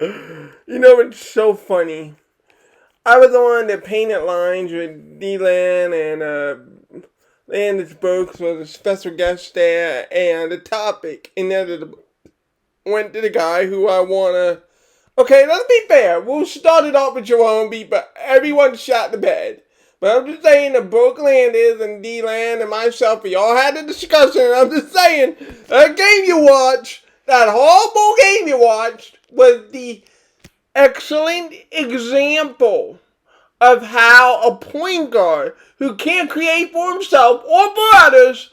You know, it's so funny. I was on the painted lines with D-Lan and Landis Brooks was a special guest there, and the topic inevitably went to the guy who I wanna. Okay, let's be fair. We'll start it off with your own beat, but everyone shot the bed. But I'm just saying that Brooke Landis and D-Land and myself, we all had a discussion. I'm just saying, that game you watched, that horrible game you watched, was the excellent example of how a point guard who can't create for himself or for others,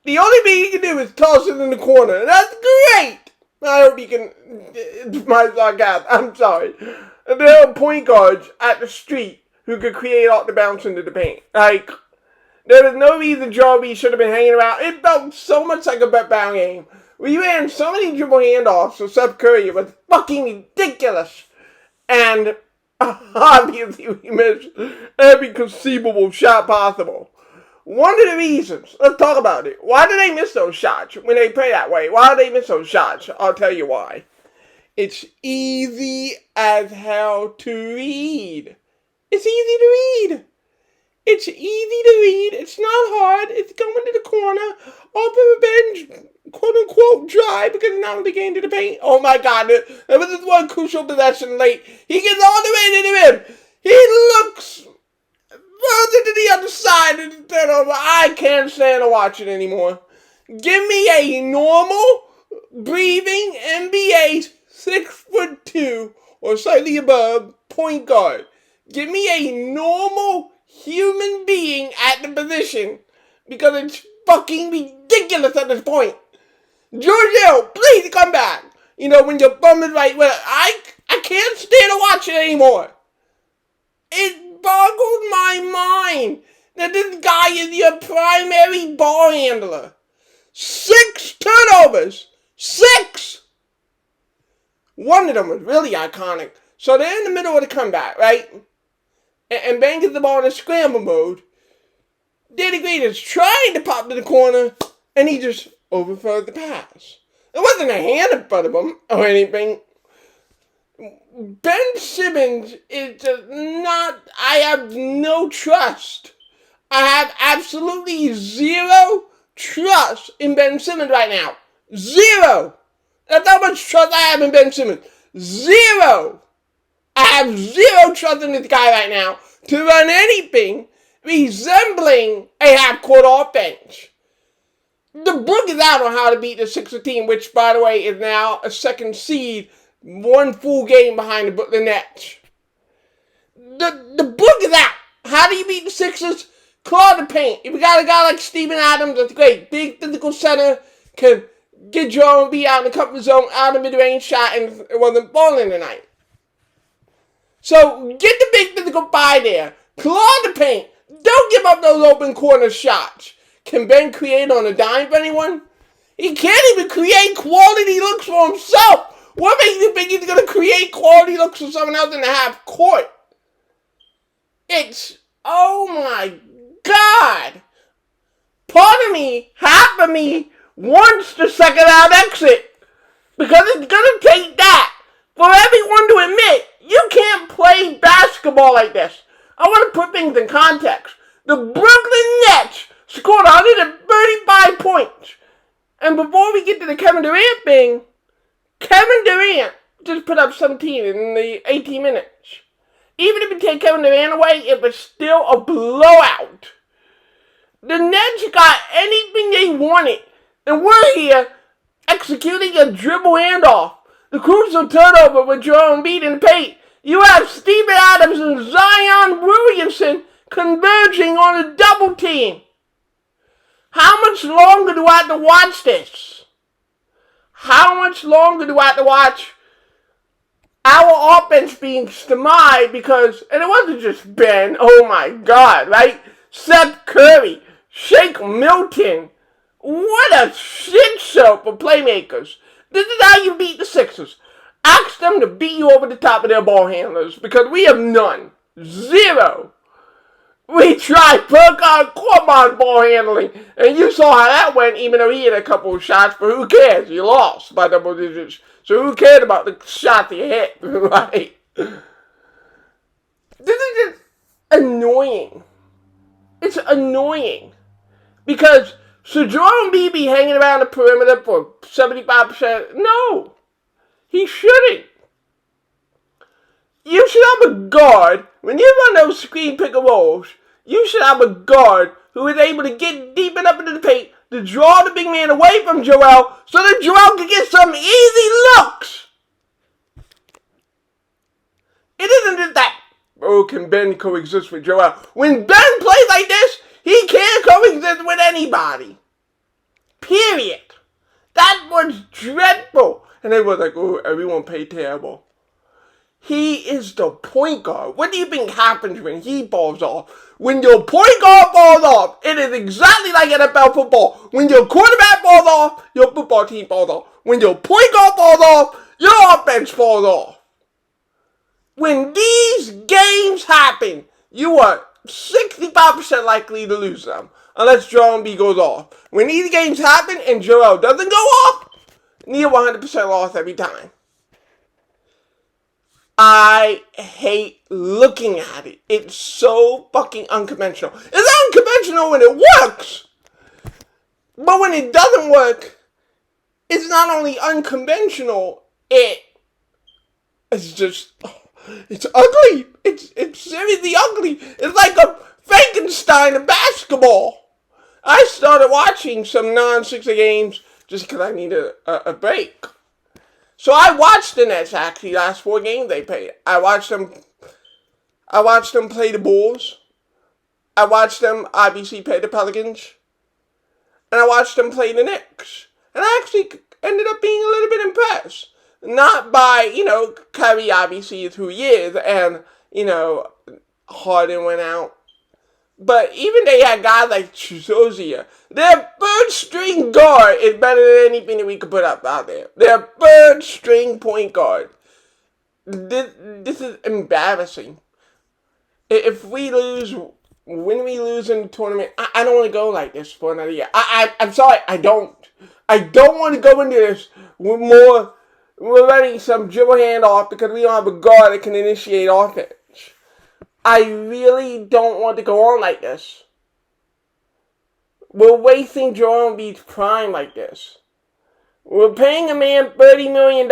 the only thing he can do is toss it in the corner. And that's great. I hope you can. It's my sarcasm. I'm sorry. There are point guards at the street who could create off the bounce into the paint. Like, there was no reason Jarvis should have been hanging around. It felt so much like a bet bound game. We ran so many dribble handoffs for Seth Curry. It was fucking ridiculous. And obviously we missed every conceivable shot possible. One of the reasons, let's talk about it. Why do they miss those shots when they play that way? Why do they miss those shots? I'll tell you why. It's easy as hell to read. It's easy to read. It's easy to read. It's not hard. It's going to the corner off of a bench, quote unquote, dry because it's not really getting to the paint. Oh my God. There was this one crucial possession late. He gets all the way to the rim. He looks further to the other side and instead of, I can't stand to watch it anymore. Give me a normal, breathing NBA 6'2" or slightly above point guard. Give me a normal human being at the position because it's fucking ridiculous at this point. Giorgio, please come back. You know, when your bum is right, well, I can't stand to watch it anymore. It boggled my mind that this guy is your primary ball handler. 6 turnovers. 6! One of them was really iconic. So they're in the middle of the comeback, right? And Ben gets the ball in a scramble mode. Danny Green is trying to pop to the corner, and he just overthrows the pass. It wasn't a hand in front of him or anything. Ben Simmons is just not. I have no trust. I have absolutely zero trust in Ben Simmons right now. Zero. That's how much trust I have in Ben Simmons. Zero. I have zero trust in this guy right now to run anything resembling a half-court offense. The book is out on how to beat the Sixers team, which, by the way, is now a second seed, one full game behind the Nets. The book is out. How do you beat the Sixers? Claw the paint. If you got a guy like Steven Adams, that's great. Big physical center, can get your own beat out in the comfort zone, out of mid-range shot, and it wasn't falling tonight. So, get the big physical buy there. Claw the paint. Don't give up those open corner shots. Can Ben create on a dime for anyone? He can't even create quality looks for himself. What makes you think he's going to create quality looks for someone else in the half court? It's, oh my God. Part of me, half of me, wants the second out exit. Because it's going to take that for everyone to admit you can't play basketball like this. I want to put things in context. The Brooklyn Nets scored 135 points. And before we get to the Kevin Durant thing, Kevin Durant just put up 17 in the 18 minutes. Even if you take Kevin Durant away, it was still a blowout. The Nets got anything they wanted. And we're here executing a dribble handoff. The crucial turnover with Joel Embiid in the paint. You have Steven Adams and Zion Williamson converging on a double team. How much longer do I have to watch this? How much longer do I have to watch our offense being stymied because, and it wasn't just Ben, oh my God, right? Seth Curry, Shake Milton. What a shit show for playmakers. This is how you beat the Sixers. Ask them to beat you over the top of their ball handlers because we have none. Zero. We tried Pelicans, come on, ball handling. And you saw how that went, even though he had a couple of shots, but who cares? You lost by double digits. So who cared about the shot you hit, right? This is just annoying. It's annoying. Because should Joel Embiid be hanging around the perimeter for 75%? No. He shouldn't. You should have a guard. When you run those screen pick and rolls, you should have a guard who is able to get deep enough into the paint to draw the big man away from Joel so that Joel can get some easy looks. It isn't just that, can Ben coexist with Joel? When Ben plays like this, he can't coexist with anybody. Period. That was dreadful. And they were like, everyone paid terrible. He is the point guard. What do you think happens when he falls off? When your point guard falls off, it is exactly like NFL football. When your quarterback falls off, your football team falls off. When your point guard falls off, your offense falls off. When these games happen, you are 65% likely to lose them. Unless Joel Embiid goes off. When these games happen and Joel doesn't go off, you're 100% lost every time. I hate looking at it. It's so fucking unconventional. It's unconventional when it works. But when it doesn't work, it's not only unconventional, it's just, it's ugly. It's seriously ugly. It's like a Frankenstein of basketball. I started watching some non-Sixer games just because I needed a break. So I watched the Nets actually last 4 games they played. I watched them play the Bulls. I watched them obviously play the Pelicans. And I watched them play the Knicks. And I actually ended up being a little bit impressed. Not by, Kyrie obviously is who he is, and, Harden went out. But even they had guys like Chuzozia. Their third string guard is better than anything that we could put up out there. Their third string point guard. This is embarrassing. If we lose, when we lose in the tournament, I don't want to go like this for another year. I'm sorry, I don't. I don't want to go into this with more. We're running some dribble handoff because we don't have a guard that can initiate offense. I really don't want to go on like this. We're wasting Joel Embiid's prime like this. We're paying a man $30 million,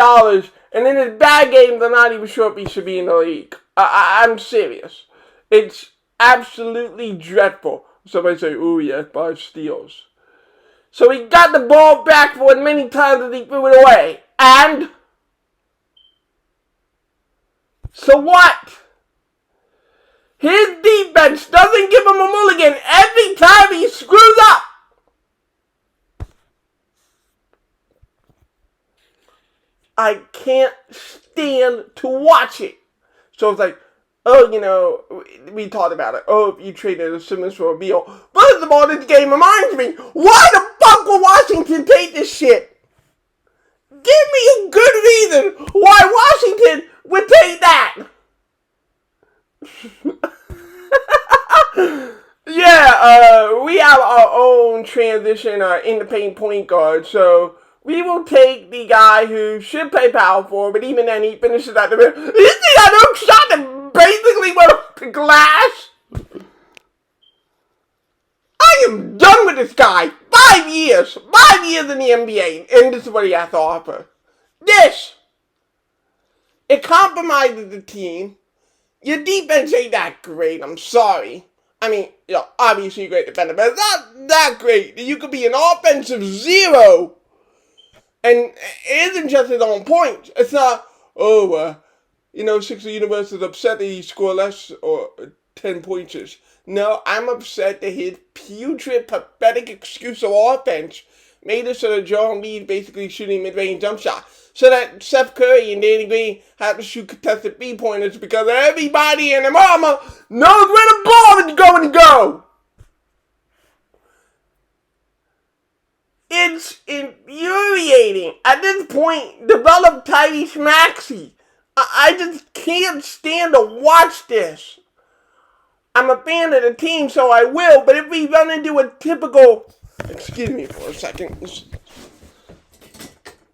and in his bad games, I'm not even sure if he should be in the league. I'm serious. It's absolutely dreadful. Somebody say, ooh, yes, 5 steals. So he got the ball back for as many times as he threw it away. And? So what? His defense doesn't give him a mulligan every time he screws up. I can't stand to watch it. So it's like, we talked about it. If you traded Simmons for a Beal. First of all, this game reminds me, why the fuck will Washington take this shit? Give me a good reason why Washington would take that. We have our own transition in the paint point guard, so we will take the guy who should play power forward, but even then he finishes at the middle. You see that shot that basically went off the glass? I am done with this guy. 5 years. 5 years in the NBA, and this is what he has to offer. It compromises the team. Your defense ain't that great, I'm sorry. I mean, obviously you're great defender, but it's not that great. You could be an offensive 0. And it isn't just his own points. It's not, Sixer Universe is upset that he scored less or 10 points. No, I'm upset that his putrid, pathetic excuse of offense made it so that Joel Embiid basically shooting mid-range jump shot. So that Seth Curry and Danny Green have to shoot contested 3-pointers because everybody and their mama knows where the ball is going to go. It's infuriating. At this point, develop Tyrese Maxey. I just can't stand to watch this. I'm a fan of the team, so I will. But if we run into a typical... Excuse me for a second. This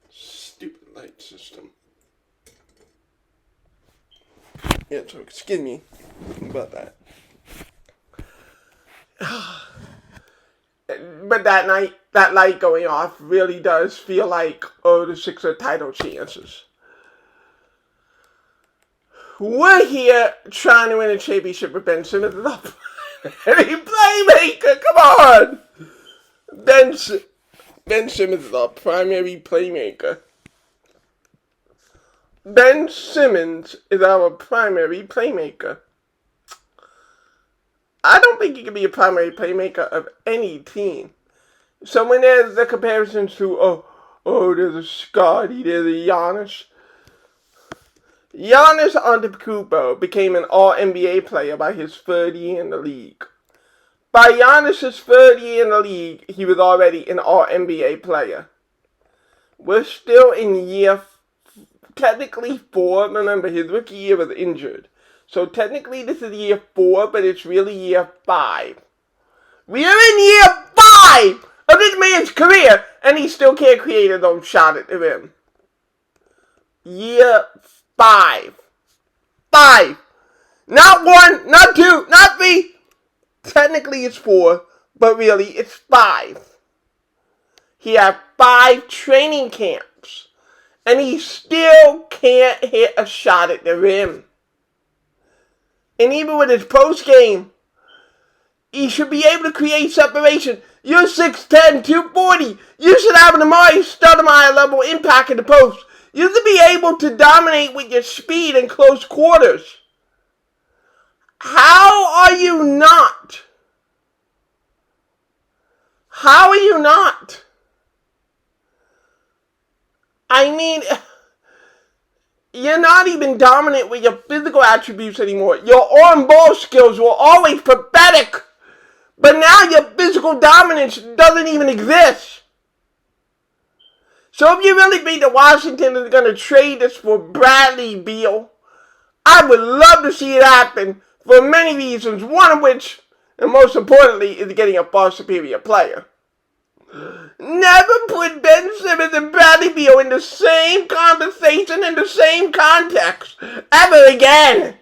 stupid light system. Yeah, so excuse me about that. But that night, that light going off really does feel like, oh, the Sixers title chances. We're here trying to win a championship with Ben Simmons. Any playmaker, come on! Ben Simmons is our primary playmaker. Ben Simmons is our primary playmaker. I don't think he can be a primary playmaker of any team. So when there's the comparisons to, there's a Scotty, there's a Giannis. Giannis Antetokounmpo became an All-NBA player by his third year in the league. By Giannis' third year in the league, he was already an All-NBA player. We're still in year, technically 4. Remember, his rookie year was injured. So technically this is year 4, but it's really year 5. We are in year 5 of this man's career, and he still can't create his own shot at the rim. Year 5. 5. Not 1, not 2, not 3. Technically it's 4, but really it's 5. He had 5 training camps, and he still can't hit a shot at the rim. And even with his post game, he should be able to create separation. You're 6'10", 240. You should have an Amari Stoudemire level impact in the post. You should be able to dominate with your speed in close quarters. How are you not? How are you not? I mean... You're not even dominant with your physical attributes anymore. Your on-ball skills were always pathetic. But now your physical dominance doesn't even exist. So if you really think that Washington is going to trade this for Bradley Beal, I would love to see it happen for many reasons. One of which, and most importantly, is getting a far superior player. Never put Ben Simmons and Bradley Beal in the same conversation, in the same context, ever again.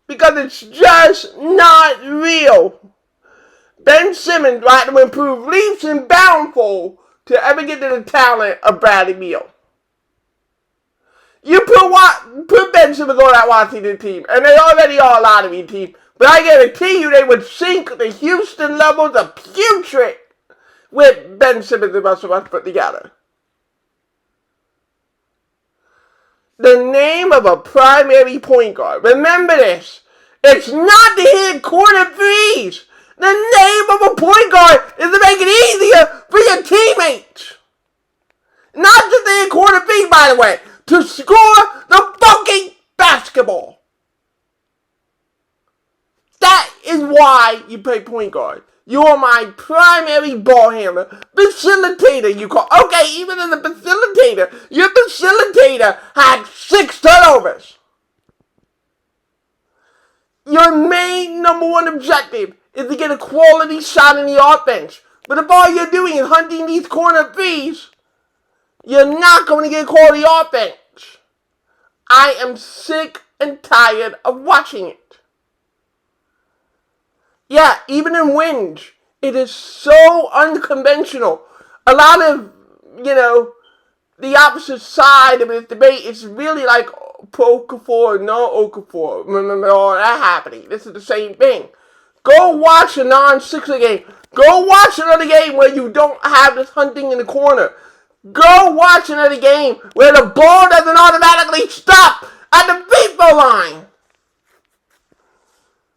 Because it's just not real. Ben Simmons will have to improve leaps and bounds to ever get to the talent of Bradley Beal. You put Ben Simmons on that Washington team, and they already are a lottery team. But I guarantee you they would sink the Houston levels of putrid with Ben Simmons and Russell Westbrook together. The name of a primary point guard, remember this, it's not to hit corner threes. The name of a point guard is to make it easier for your teammates. Not just to hit corner threes, by the way, to score the fucking basketball. That is why you play point guard. You are my primary ball handler. Facilitator, you call. Okay, even as a facilitator, your facilitator had 6 turnovers. Your main number 1 objective is to get a quality shot in the offense. But if all you're doing is hunting these corner threes, you're not going to get quality offense. I am sick and tired of watching it. Yeah, even in wins, it is so unconventional. A lot of, the opposite side of this debate is really like Okafor, no Okafor. Remember all that happening. This is the same thing. Go watch a non-Sixer game. Go watch another game where you don't have this hunting in the corner. Go watch another game where the ball doesn't automatically stop at the free throw line.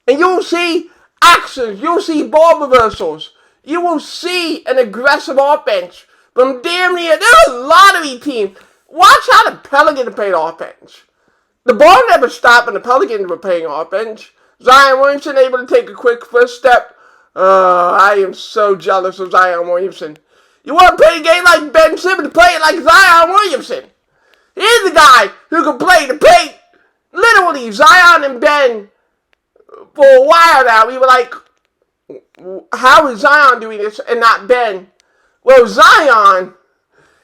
And you'll see actions, you'll see ball reversals, you will see an aggressive offense from damn near, they're a lottery team. Watch how the Pelicans played offense. The ball never stopped when the Pelicans were playing offense. Zion Williamson able to take a quick first step. I am so jealous of Zion Williamson. You want to play a game like Ben Simmons, play it like Zion Williamson. He's the guy who can play the paint, literally, Zion and Ben, for a while now, we were like, how is Zion doing this and not Ben? Well, Zion,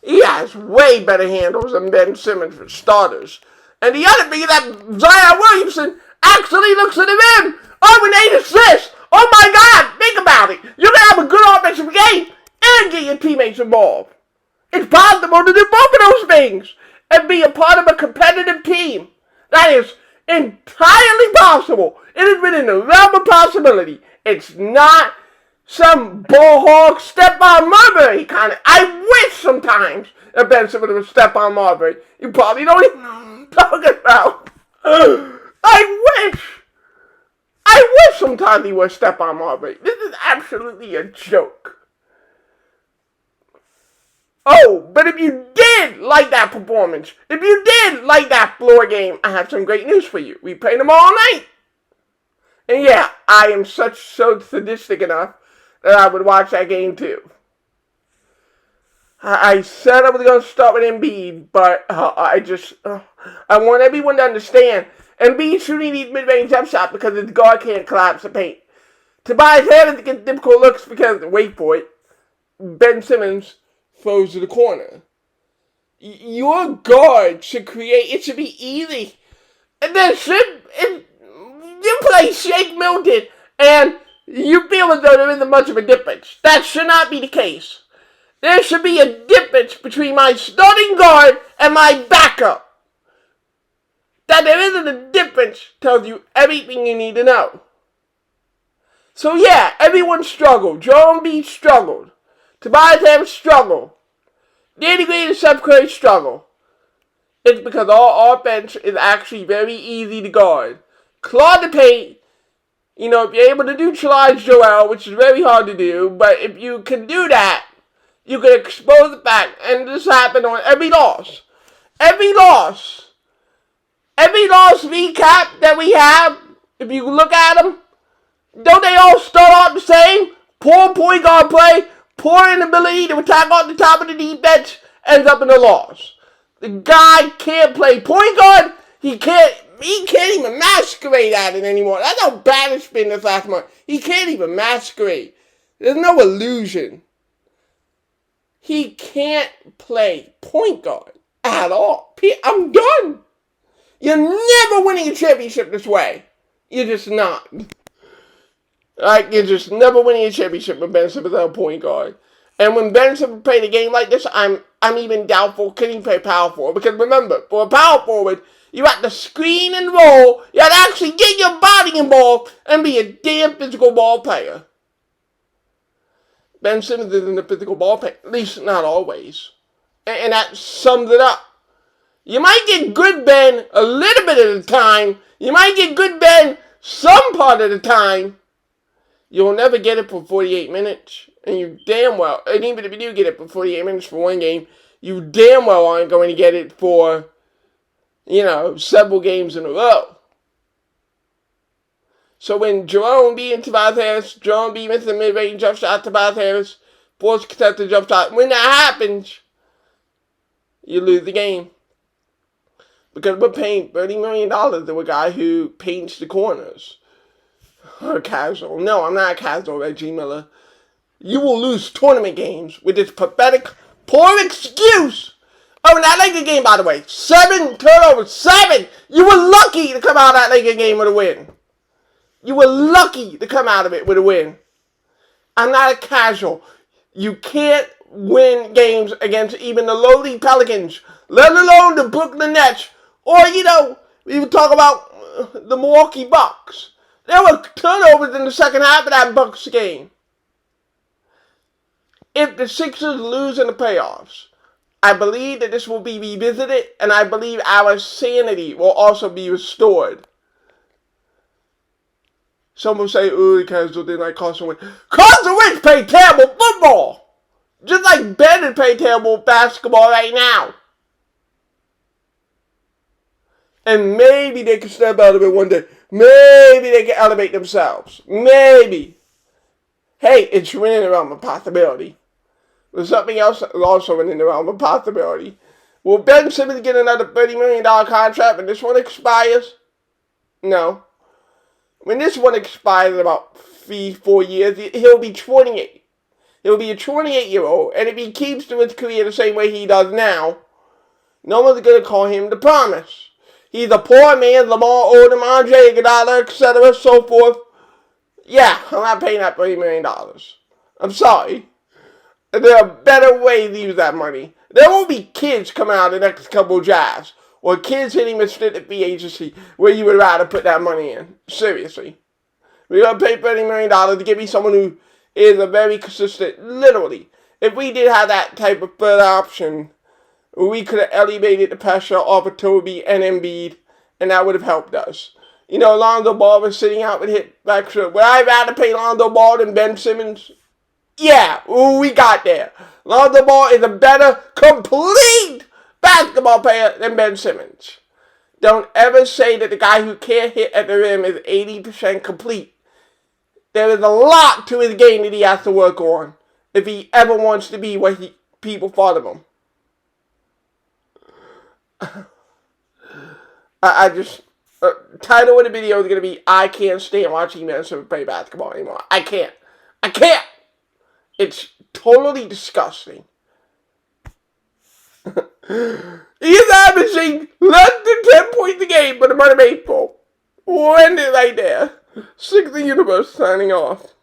he has way better handles than Ben Simmons for starters. And the other thing is that Zion Williamson actually looks at the rim. Oh, an 8 assists. Oh my God, think about it. You can have a good offensive game and get your teammates involved. It's possible to do both of those things and be a part of a competitive team. That is entirely possible. It has been in the realm of possibility. It's not some ball hog Stephon Marbury kind of. I wish sometimes that Ben Simmons was Stephon Marbury. You probably don't even know what I'm talking about. I wish sometimes he was Stephon Marbury. This is absolutely a joke. Oh, but if you did like that performance, if you did like that floor game, I have some great news for you. We played them all night. And yeah, I am so sadistic enough that I would watch that game too. I said I was going to start with Embiid, but I want everyone to understand. Embiid shooting these mid-range jump shots because his guard can't collapse the paint. Tobias having to get difficult looks because, wait for it, Ben Simmons throws to the corner. Your guard should create, it should be easy. And then you play Shake Milton and you feel as though there isn't much of a difference. That should not be the case. There should be a difference between my starting guard and my backup. That there isn't a difference tells you everything you need to know. So yeah, everyone struggled. Joel Embiid struggled. Tobias Harris struggled. Danny Green and Seth Curry struggle. It's because our offense is actually very easy to guard. Claw the paint. You know, if you're able to neutralize Joel, which is very hard to do, but if you can do that, you can expose the fact, and this happened on every loss. Every loss recap that we have, if you look at them, don't they all start off the same? Poor point guard play, poor inability to attack off the top of the defense, ends up in a loss. The guy can't play point guard, he can't even masquerade at it anymore. That's how bad it's been this last month. He can't even masquerade. There's no illusion. He can't play point guard at all. I'm done. You're never winning a championship this way. You're just not. Like, you're just never winning a championship with Ben Simmons at point guard. And when Ben Simmons played a game like this, I'm even doubtful, can he play power forward? Because remember, for a power forward, you have to screen and roll. You have to actually get your body involved and be a damn physical ball player. Ben Simmons isn't a physical ball player, at least not always. And that sums it up. You might get good Ben a little bit at a time. You might get good Ben some part of the time. You'll never get it for 48 minutes. And you damn well, and even if you do get it for 48 minutes for one game, you damn well aren't going to get it for, several games in a row. So when Joel Embiid and Tobias Harris, Joel Embiid misses a mid-range jump shot, Tobias Harris forced to contested jump shot, when that happens, you lose the game. Because we're paying $30 million to a guy who paints the corners. Casual. No, I'm not a casual, Reggie Miller. You will lose tournament games with this pathetic, poor excuse. Oh, and that Laker game, by the way, 7 turnovers, 7. You were lucky to come out of that Laker game with a win. You were lucky to come out of it with a win. I'm not a casual. You can't win games against even the lowly Pelicans, let alone the Brooklyn Nets, or, we would talk about the Milwaukee Bucks. There were turnovers in the second half of that Bucks game. If the Sixers lose in the playoffs, I believe that this will be revisited, and I believe our sanity will also be restored. Some will say, ooh, because they like Carson Wentz. Carson Wentz played terrible football. Just like Ben is playing terrible basketball right now. And maybe they can step out of it one day. Maybe they can elevate themselves. Maybe. Hey, it's within the realm of possibility. There's something else also within the realm of possibility. Will Ben Simmons get another $30 million contract when this one expires? No. When this one expires in about 3-4 years, he'll be 28. He'll be a 28-year-old, and if he keeps to his career the same way he does now, no one's going to call him the promise. He's a poor man, Lamar Odom, Andre Iguodala, etc., so forth. Yeah, I'm not paying that $30 million. I'm sorry. There are better ways to use that money. There won't be kids coming out the next couple of drafts, or kids hitting restricted free agency where you would rather put that money in. Seriously. We're going to pay $30 million to give me someone who is a very consistent, literally. If we did have that type of third option, we could have elevated the pressure off of Toby and Embiid, and that would have helped us. You know, Lonzo Ball was sitting out with hit back. Would I rather pay Lonzo Ball than Ben Simmons? Yeah, we got there. Lonzo Ball is a better, complete basketball player than Ben Simmons. Don't ever say that the guy who can't hit at the rim is 80% complete. There is a lot to his game that he has to work on if he ever wants to be what people thought of him. Title of the video is going to be, I can't stand watching Ben Simmons play basketball anymore. I can't. It's totally disgusting. He's averaging less than 10 points a game for the month of April. We'll end it right there. Sick of the universe signing off.